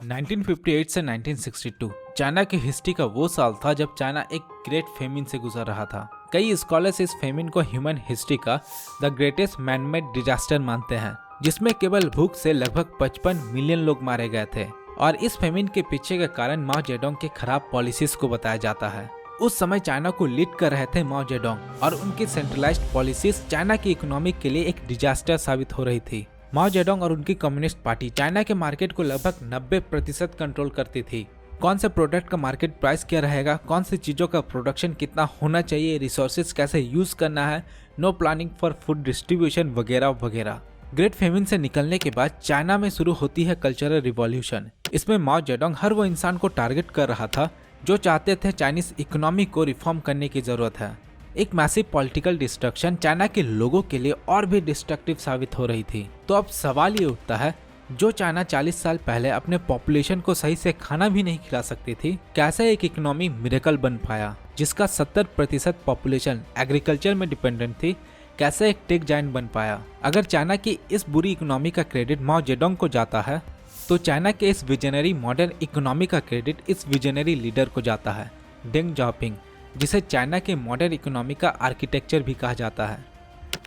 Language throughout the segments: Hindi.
1958 से 1962 चाइना की हिस्ट्री का वो साल था जब चाइना एक ग्रेट फेमिन से गुजर रहा था। कई स्कॉलर्स इस फेमिन को ह्यूमन हिस्ट्री का द ग्रेटेस्ट मैनमेड डिजास्टर मानते हैं, जिसमें केवल भूख से लगभग 55 मिलियन लोग मारे गए थे। और इस फेमिन के पीछे का कारण माओ जेडोंग के खराब पॉलिसीज को बताया जाता है। उस समय चाइना को लीड कर रहे थे माओ जेडोंग और उनकी सेंट्रलाइज्ड पॉलिसीज चाइना की इकोनॉमी के लिए एक डिजास्टर साबित हो रही थी। माओ जेडोंग और उनकी कम्युनिस्ट पार्टी चाइना के मार्केट को लगभग 90% कंट्रोल करती थी। कौन से प्रोडक्ट का मार्केट प्राइस क्या रहेगा, कौन सी चीज़ों का प्रोडक्शन कितना होना चाहिए, रिसोर्सेज कैसे यूज करना है, no planning for food distribution वगैरह वगैरह। ग्रेट फेमिन से निकलने के बाद चाइना में शुरू होती है कल्चरल रिवॉल्यूशन। इसमें माओ जेडोंग हर वो इंसान को टारगेट कर रहा था जो चाहते थे चाइनीज इकोनॉमी को रिफॉर्म करने की जरूरत है। एक मैसिव पॉलिटिकल डिस्ट्रक्शन चाइना के लोगों के लिए और भी डिस्ट्रक्टिव साबित हो रही थी। तो अब सवाल ये उठता है, जो चाइना 40 साल पहले अपने पॉपुलेशन को सही से खाना भी नहीं खिला सकती थी, कैसे एक इकोनॉमी मिरेकल बन पाया जिसका 70% पॉपुलेशन एग्रीकल्चर में डिपेंडेंट थी, कैसे एक टेक जायंट बन पाया। अगर चाइना की इस बुरी इकोनॉमी का क्रेडिट माओ जेडोंग को जाता है, तो चाइना के इस विजनरी मॉडर्न इकोनॉमी का क्रेडिट इस विजनरी लीडर को जाता है, डेंग जाओपिंग, जिसे चाइना के मॉडर्न इकोनॉमी का आर्किटेक्चर भी कहा जाता है।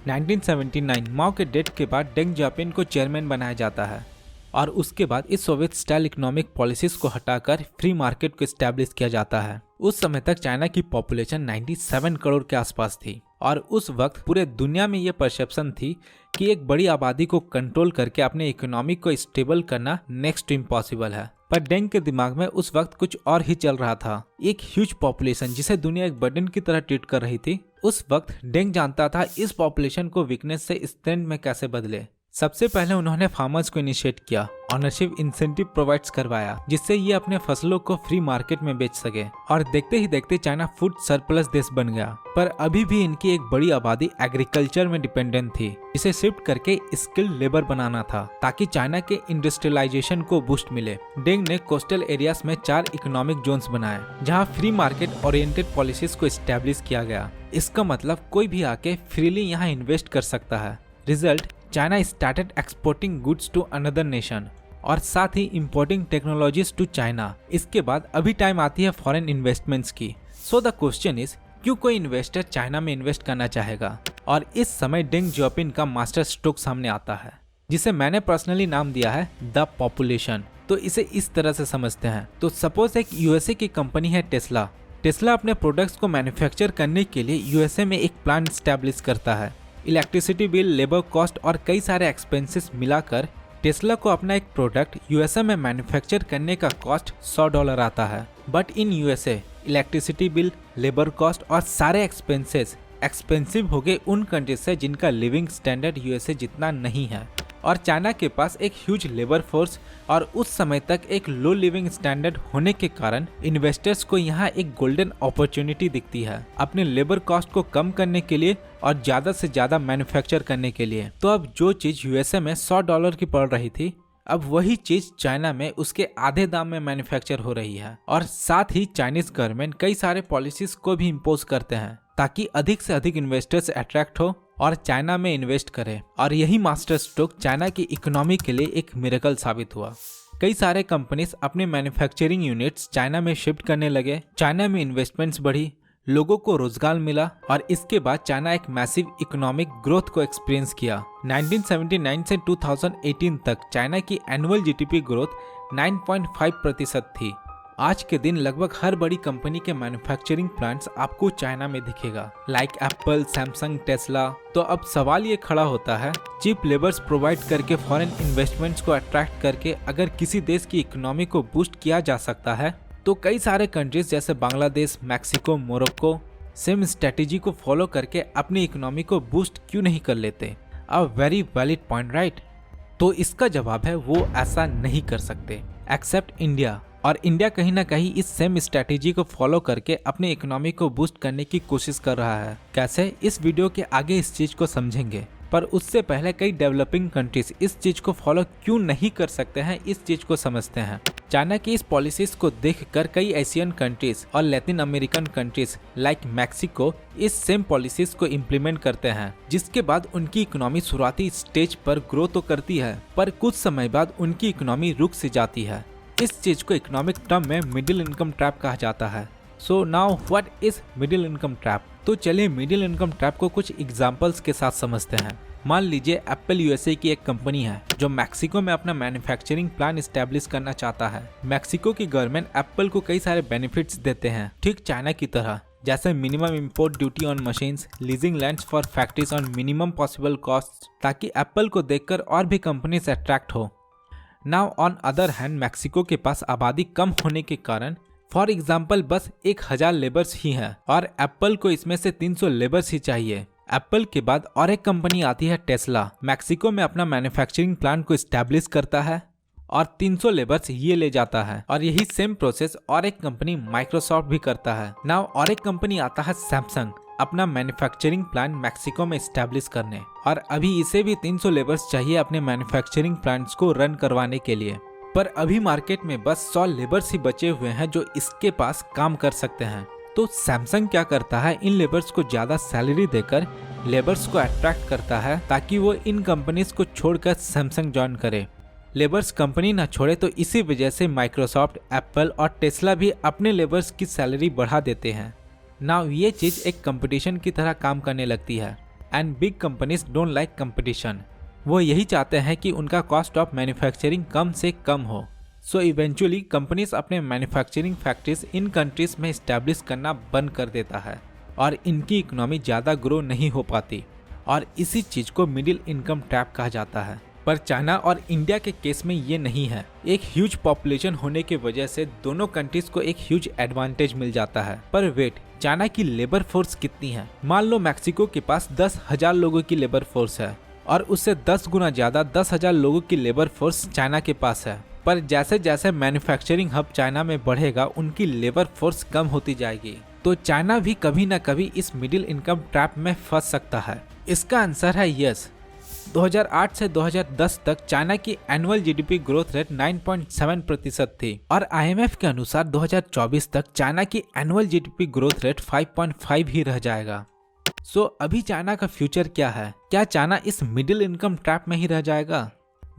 1979 माओ के डेथ के बाद डेंग जाओपिंग को चेयरमैन बनाया जाता है और उसके बाद इस सोवियत स्टाइल इकोनॉमिक पॉलिसीज को हटाकर फ्री मार्केट को एस्टैब्लिश किया जाता है। उस समय तक चाइना की पॉपुलेशन 97 करोड़ के आसपास थी और उस वक्त पूरे दुनिया में ये परसेप्शन थी कि एक बड़ी आबादी को कंट्रोल करके अपने इकोनॉमी को स्टेबल करना नेक्स्ट टू इम्पॉसिबल है। पर डेंग के दिमाग में उस वक्त कुछ और ही चल रहा था। एक ह्यूज पॉपुलेशन जिसे दुनिया एक बर्डन की तरह ट्रीट कर रही थी। उस वक्त डेंग जानता था इस पॉपुलेशन को वीकनेस से स्ट्रेंथ में कैसे बदले। सबसे पहले उन्होंने फार्मर्स को इनिशिएट किया, ऑनरशिप इंसेंटिव प्रोवाइड्स करवाया जिससे ये अपने फसलों को फ्री मार्केट में बेच सके। और देखते ही देखते चाइना फूड सरप्लस देश बन गया। पर अभी भी इनकी एक बड़ी आबादी एग्रीकल्चर में डिपेंडेंट थी, जिसे शिफ्ट करके स्किल्ड लेबर बनाना था ताकि चाइना के इंडस्ट्रियलाइजेशन को बूस्ट मिले। डेंग ने कोस्टल एरियाज में 4 इकोनॉमिक जोन्स बनाए जहाँ फ्री मार्केट ओरिएंटेड पॉलिसीज को एस्टेब्लिश किया गया। इसका मतलब कोई भी आके फ्रीली यहाँ इन्वेस्ट कर सकता है। Result, China started exporting goods to another nation और साथ ही इंपोर्टिंग टेक्नोलॉजीज टू चाइना। इसके बाद अभी टाइम आती है फॉरेन इन्वेस्टमेंट्स की। सो द क्वेश्चन इज, क्यों कोई इन्वेस्टर चाइना में इन्वेस्ट करना चाहेगा? और इस समय डेंग जाओपिंग का मास्टर स्ट्रोक सामने आता है, जिसे मैंने पर्सनली नाम दिया है द पॉपुलेशन। तो इसे इस तरह से समझते हैं। तो सपोज एक यूएसए की कंपनी है टेस्ला। टेस्ला अपने प्रोडक्ट्स को मैन्युफैक्चर करने के लिए यूएसए में एक प्लांट स्टैब्लिश करता है। इलेक्ट्रिसिटी बिल, लेबर कॉस्ट और कई सारे एक्सपेंसेस मिलाकर टेस्ला को अपना एक प्रोडक्ट यूएसए में मैन्युफैक्चर करने का कॉस्ट $100 आता है। But in USA electricity bill, labour cost और सारे एक्सपेंसेस एक्सपेंसिव हो गए उन कंट्रीज से जिनका लिविंग स्टैंडर्ड यूएसए जितना नहीं है। और चाइना के पास एक ह्यूज लेबर फोर्स और उस समय तक एक लो लिविंग स्टैंडर्ड होने के कारण इन्वेस्टर्स को यहाँ एक गोल्डन अपॉर्चुनिटी दिखती है अपने लेबर कॉस्ट को कम करने के लिए और ज्यादा से ज्यादा मैन्युफैक्चर करने के लिए। तो अब जो चीज यूएसए में $100 की पड़ रही थी, अब वही चीज चाइना में उसके आधे दाम में मैन्युफैक्चर हो रही है। और साथ ही चाइनीज गवर्नमेंट कई सारे पॉलिसीज को भी इम्पोज करते हैं ताकि अधिक से अधिक इन्वेस्टर्स अट्रैक्ट हो और चाइना में इन्वेस्ट करे। और यही मास्टर स्ट्रोक चाइना की इकोनॉमी के लिए एक मिरेकल साबित हुआ। कई सारे कंपनीज अपने मैन्युफैक्चरिंग यूनिट्स चाइना में शिफ्ट करने लगे। चाइना में इन्वेस्टमेंट्स बढ़ी, लोगों को रोजगार मिला और इसके बाद चाइना एक मैसिव इकोनॉमिक ग्रोथ को एक्सपीरियंस किया। 1979 से 2018 तक चाइना की एनुअल जीडीपी ग्रोथ 9.5% थी। आज के दिन लगभग हर बड़ी कंपनी के मैन्युफैक्चरिंग प्लांट्स आपको चाइना में दिखेगा, लाइक एप्पल, सैमसंग, टेस्ला। तो अब सवाल ये खड़ा होता है, चीप लेबर्स प्रोवाइड करके फॉरेन इन्वेस्टमेंट्स को अट्रैक्ट करके अगर किसी देश की इकोनॉमी को बूस्ट किया जा सकता है, तो कई सारे कंट्रीज जैसे Bangladesh, Mexico, Morocco same strategy को फॉलो करके अपनी इकोनॉमी को बूस्ट क्यों नहीं कर लेते? A very valid point, right? तो इसका जवाब है वो ऐसा नहीं कर सकते एक्सेप्ट इंडिया। और इंडिया कहीं ना कहीं इस सेम स्ट्रेटेजी को फॉलो करके अपनी इकोनॉमी को बूस्ट करने की कोशिश कर रहा है। कैसे? इस वीडियो के आगे इस चीज को समझेंगे। पर उससे पहले कई डेवलपिंग कंट्रीज इस चीज को फॉलो क्यों नहीं कर सकते हैं, इस चीज को समझते हैं। चाइना की इस पॉलिसीज को देखकर कई एशियन कंट्रीज और Latin American countries like Mexico इस सेम पॉलिसीज को इम्प्लीमेंट करते हैं, जिसके बाद उनकी इकोनॉमी शुरुआती स्टेज पर ग्रो तो करती है, पर कुछ समय बाद उनकी इकोनॉमी रुक सी जाती है। इस चीज को इकोनॉमिक टर्म में मिडिल इनकम ट्रैप कहा जाता है। So now what is middle income trap? तो चलिए मिडिल इनकम ट्रैप को कुछ एग्जांपल्स के साथ समझते हैं। मान लीजिए एप्पल यूएसए की एक कंपनी है जो मैक्सिको में अपना मैन्युफैक्चरिंग प्लांट एस्टेब्लिश करना चाहता है। मैक्सिको की गवर्नमेंट एप्पल को कई सारे बेनिफिट्स देते हैं, ठीक चाइना की तरह, जैसे minimum import duty on machines, leasing lands for factories on minimum possible cost, ताकि एप्पल को देखकर और भी कंपनीज अट्रैक्ट हो। Now on other hand Mexico के पास आबादी कम होने के कारण फॉर एग्जाम्पल बस 1000 लेबर्स ही हैं और एप्पल को इसमें से 300 लेबर्स ही चाहिए। एप्पल के बाद और एक कंपनी आती है टेस्ला, मैक्सिको में अपना मैन्युफैक्चरिंग प्लांट को एस्टैब्लिश करता है और 300 लेबर्स ये ले जाता है। और यही सेम प्रोसेस और एक कंपनी माइक्रोसॉफ्ट भी करता है। नाउ और एक कंपनी आता है सैमसंग, अपना मैन्युफैक्चरिंग प्लांट मैक्सिको में एस्टैब्लिश करने, और अभी इसे भी 300 लेबर्स चाहिए अपने मैन्युफैक्चरिंग प्लांट्स को रन करवाने के लिए। पर अभी मार्केट में बस 100 लेबर्स ही बचे हुए हैं जो इसके पास काम कर सकते हैं। तो सैमसंग क्या करता है, इन लेबर्स को ज्यादा सैलरी देकर लेबर्स को अट्रैक्ट करता है ताकि वो इन कंपनीज को छोड़कर सैमसंग ज्वाइन करे। लेबर्स कंपनी ना छोड़े तो इसी वजह से माइक्रोसॉफ्ट, एप्पल और टेस्ला भी अपने लेबर्स की सैलरी बढ़ा देते हैं। नाउ ये चीज एक कंपटीशन की तरह काम करने लगती है and big companies don't like competition. वो यही चाहते हैं कि उनका कॉस्ट ऑफ मैन्युफैक्चरिंग कम से कम हो। सो इवेंचुअली कंपनीज अपने मैन्युफैक्चरिंग फैक्ट्रीज इन कंट्रीज में इस्टेब्लिश करना बंद कर देता है और इनकी इकोनॉमी ज़्यादा ग्रो नहीं हो पाती, और इसी चीज़ को मिडिल इनकम ट्रैप कहा जाता है। पर चाइना और इंडिया के केस में ये नहीं है। एक ह्यूज पॉपुलेशन होने की वजह से दोनों कंट्रीज को एक ह्यूज एडवांटेज मिल जाता है। पर वेट, चाइना की लेबर फोर्स कितनी है? मान लो मैक्सिको के पास 10,000 लोगों की लेबर फोर्स है और उससे 10 गुना ज्यादा 10,000 लोगों की लेबर फोर्स चाइना के पास है। पर जैसे जैसे मैन्युफैक्चरिंग हब चाइना में बढ़ेगा उनकी लेबर फोर्स कम होती जाएगी। तो चाइना भी कभी न कभी इस मिडिल इनकम ट्रैप में फंस सकता है। इसका आंसर है यस। 2008 से 2010 तक चाइना की एनुअल जीडीपी ग्रोथ रेट 9.7% थी और आईएमएफ के अनुसार 2024 तक चाइना की एनुअल जीडीपी ग्रोथ रेट 5.5 ही रह जाएगा। सो अभी चाइना का फ्यूचर क्या है? क्या चाइना इस मिडिल इनकम ट्रैप में ही रह जाएगा?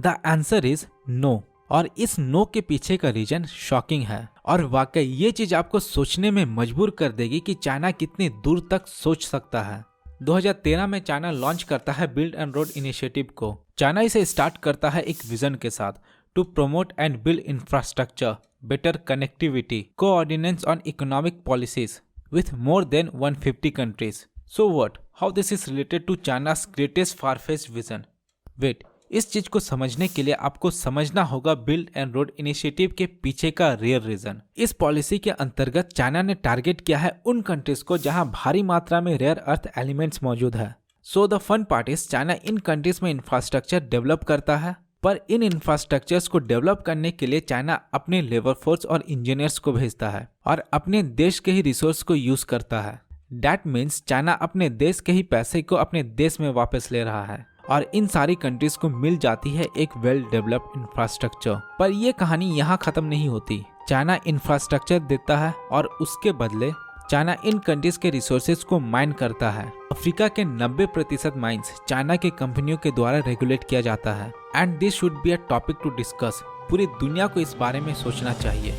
The answer is no. और इस नो के पीछे का रीजन शॉकिंग है और वाकई ये चीज आपको सोचने में मजबूर कर देगी कि चाइना कितनी दूर तक सोच सकता है। 2013 में चाइना लॉन्च करता है बिल्ड एंड रोड इनिशिएटिव को। चाइना इसे स्टार्ट करता है एक विजन के साथ, to promote and build infrastructure, better connectivity, coordinates on economic policies with more than 150 countries. So what? How this is related to China's greatest far-fetched vision? Wait, इस चीज को समझने के लिए आपको समझना होगा बिल्ड एंड रोड इनिशिएटिव के पीछे का रियल रीजन। इस पॉलिसी के अंतर्गत चाइना ने टारगेट किया है उन कंट्रीज को जहां भारी मात्रा में रेयर अर्थ एलिमेंट्स मौजूद है। So the fun part is China in countries में इंफ्रास्ट्रक्चर डेवलप करता है, पर इन इंफ्रास्ट्रक्चर्स को डेवलप करने के लिए चाइना अपने लेबर फोर्स और इंजीनियर्स को भेजता है और अपने देश के ही रिसोर्स को यूज करता है। That means चाइना अपने देश के ही पैसे को अपने देश में वापस ले रहा है और इन सारी कंट्रीज को मिल जाती है एक वेल डेवलप्ड इंफ्रास्ट्रक्चर। पर यह कहानी यहाँ खत्म नहीं होती। चाइना इंफ्रास्ट्रक्चर देता है और उसके बदले चाइना इन कंट्रीज के रिसोर्सेज को माइन करता है। अफ्रीका के 90% माइंस चाइना के कंपनियों के द्वारा रेगुलेट किया जाता है and this should be a topic to discuss. पूरी दुनिया को इस बारे में सोचना चाहिए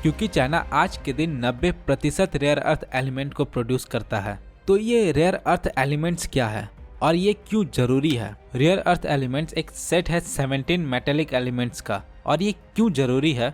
क्योंकि चाइना आज के दिन 90% रेयर अर्थ एलिमेंट को प्रोड्यूस करता है। तो ये रेयर अर्थ एलिमेंट्स क्या है और ये क्यों जरूरी है? रेयर अर्थ एलिमेंट्स एक सेट है 17 मेटेलिक एलिमेंट्स का। और ये क्यों जरूरी है?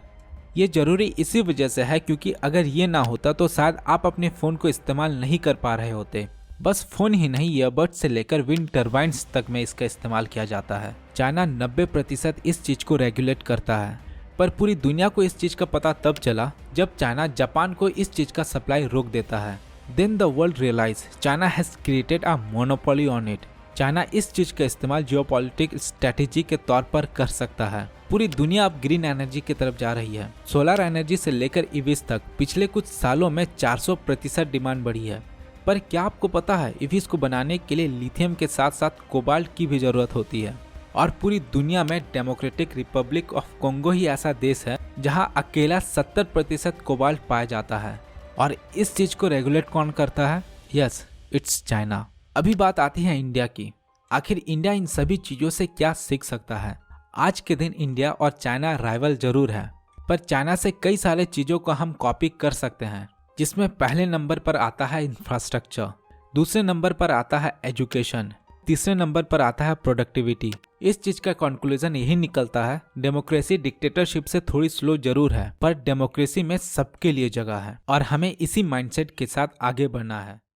ये जरूरी इसी वजह से है क्योंकि अगर ये ना होता तो शायद आप अपने फ़ोन को इस्तेमाल नहीं कर पा रहे होते। बस फ़ोन ही नहीं, ईयरबड्स से लेकर विंड टर्बाइन्स तक में इसका इस्तेमाल किया जाता है। चाइना 90% इस चीज़ को रेगुलेट करता है। पर पूरी दुनिया को इस चीज का पता तब चला जब चाइना जापान को इस चीज का सप्लाई रोक देता है। Then the world realise China has created a monopoly on it. China इस चीज का इस्तेमाल जियोपॉलिटिक स्ट्रेटेजी के तौर पर कर सकता है। पूरी दुनिया अब ग्रीन एनर्जी की तरफ जा रही है। सोलर एनर्जी से लेकर ईवीज तक पिछले कुछ सालों में 400% डिमांड बढ़ी है। पर क्या आपको पता है ईवीज को बनाने के लिए लिथियम के साथ साथ कोबाल्ट की भी जरूरत होती है। और पूरी दुनिया में डेमोक्रेटिक रिपब्लिक ऑफ कोंगो ही ऐसा देश है जहां अकेला 70% कोबाल्ट पाया जाता है। और इस चीज को रेगुलेट कौन करता है? Yes, it's China. अभी बात आती है इंडिया की। आखिर इंडिया इन सभी चीजों से क्या सीख सकता है? आज के दिन इंडिया और चाइना राइवल जरूर है, पर चाइना से कई सारे चीजों को हम कॉपी कर सकते हैं, जिसमें पहले नंबर पर आता है इंफ्रास्ट्रक्चर, दूसरे नंबर पर आता है एजुकेशन, तीसरे नंबर पर आता है प्रोडक्टिविटी। इस चीज का कंक्लूजन यही निकलता है, डेमोक्रेसी डिक्टेटरशिप से थोड़ी स्लो जरूर है, पर डेमोक्रेसी में सबके लिए जगह है और हमें इसी माइंडसेट के साथ आगे बढ़ना है।